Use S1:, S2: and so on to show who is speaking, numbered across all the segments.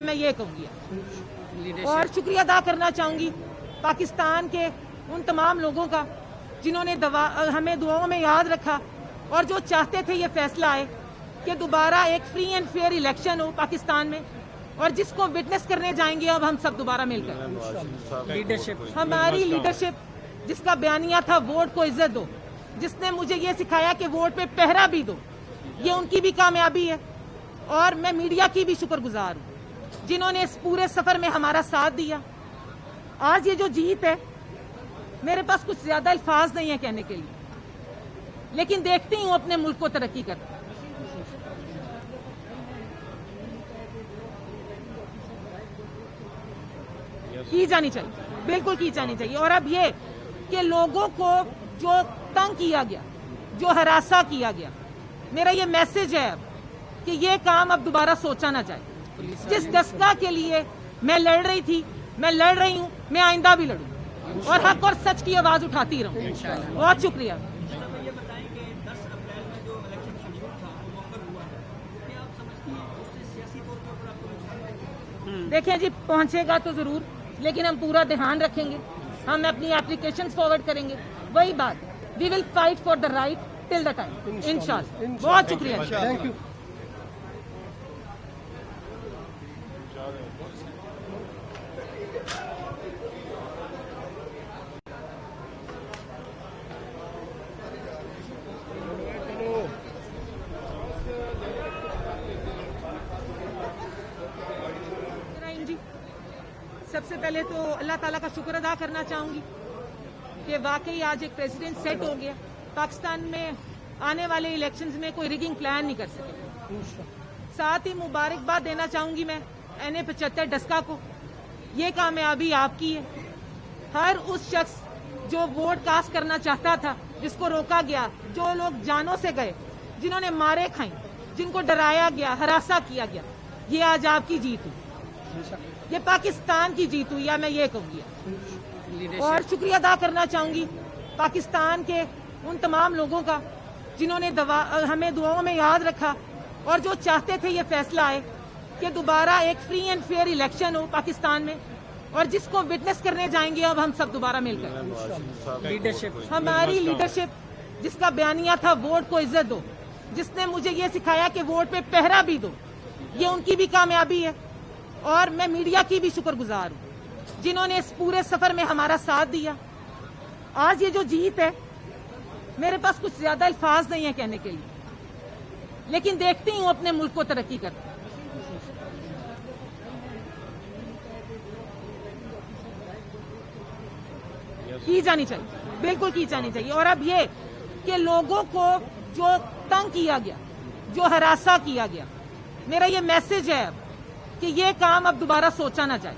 S1: मैं ये कहूँगी और शुक्रिया अदा करना चाहूँगी पाकिस्तान के उन तमाम लोगों का जिन्होंने हमें दुआओं में याद रखा और जो चाहते थे ये फैसला आए कि दोबारा एक फ्री एंड फेयर इलेक्शन हो पाकिस्तान में, और जिसको विटनेस करने जाएंगे अब हम सब दोबारा मिलकर। लीडरशिप, हमारी लीडरशिप जिसका बयानिया था वोट को इज्जत दो, जिसने मुझे ये सिखाया कि वोट पे पहरा भी दो, ये उनकी भी कामयाबी है। और मैं मीडिया की भी शुक्रगुजार हूँ जिन्होंने इस पूरे सफर में हमारा साथ दिया। आज ये जो जीत है, मेरे पास कुछ ज्यादा अल्फाज नहीं है कहने के लिए, लेकिन देखती हूँ अपने मुल्क को तरक्की करते। की जानी चाहिए, बिल्कुल की जानी चाहिए। और अब ये कि लोगों को जो तंग किया गया, जो हरासा किया गया, मेरा ये मैसेज है अब कि ये काम अब दोबारा सोचा ना जाए। जिस दस्ता के लिए मैं लड़ रही थी, मैं लड़ रही हूँ, मैं आइंदा भी लड़ूं और हक और सच की आवाज उठाती रहूं। बहुत शुक्रिया। देखें जी, पहुंचेगा तो जरूर, लेकिन हम पूरा ध्यान रखेंगे, हम अपनी एप्लीकेशंस फॉरवर्ड करेंगे। वही बात, we will fight for the right till the time, इंशाल्लाह। बहुत शुक्रिया, थैंक यू। सबसे पहले तो अल्लाह ताला का शुक्र अदा करना चाहूंगी कि वाकई आज एक प्रेसिडेंट सेट हो गया। पाकिस्तान में आने वाले इलेक्शंस में कोई रिगिंग प्लान नहीं कर सके। साथ ही मुबारकबाद देना चाहूंगी मैं NA-75 डस्का को, ये कामयाबी आपकी है। हर उस शख्स जो वोट कास्ट करना चाहता था, जिसको रोका गया, जो लोग जानों से गए, जिन्होंने मारे खाई, जिनको डराया गया, हरासा किया गया, ये आज आपकी जीत हुई, ये पाकिस्तान की जीत हुई, या मैं ये कहूँगी। और शुक्रिया अदा करना चाहूंगी पाकिस्तान के उन तमाम लोगों का जिन्होंने हमें दुआओं में याद रखा और जो चाहते थे ये फैसला आए कि दोबारा एक फ्री एंड फेयर इलेक्शन हो पाकिस्तान में, और जिसको विटनेस करने जाएंगे अब हम सब दोबारा मिलकर। लीडरशिप, हमारी लीडरशिप जिसका बयानिया था वोट को इज्जत दो, जिसने मुझे ये सिखाया कि वोट पे पहरा भी दो, ये उनकी भी कामयाबी है। और मैं मीडिया की भी शुक्रगुजार हूँ जिन्होंने इस पूरे सफर में हमारा साथ दिया। आज ये जो जीत है, मेरे पास कुछ ज्यादा अल्फाज नहीं है कहने के लिए, लेकिन देखती हूँ अपने मुल्क को तरक्की करते। की जानी चाहिए, बिल्कुल की जानी चाहिए। और अब ये कि लोगों को जो तंग किया गया, जो हरासा किया गया, मेरा ये मैसेज है अब कि ये काम अब दोबारा सोचा ना जाए।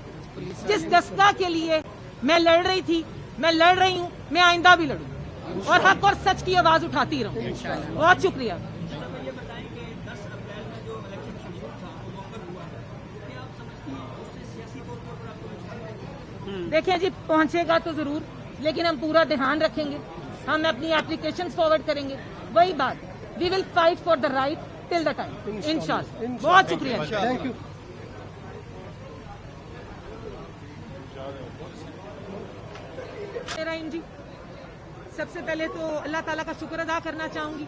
S1: जिस दस्ता के लिए मैं लड़ रही थी, मैं लड़ रही हूँ, मैं आइंदा भी लड़ूं और हक और सच की आवाज उठाती रहूं। बहुत शुक्रिया। देखें जी, पहुंचेगा तो जरूर, लेकिन हम पूरा ध्यान रखेंगे, हम अपनी एप्लीकेशंस फॉरवर्ड करेंगे। वही बात, we will fight for the right till the time, इंशाल्लाह। बहुत शुक्रिया, थैंक यू। जी, सबसे पहले तो अल्लाह ताला का शुक्र अदा करना चाहूंगी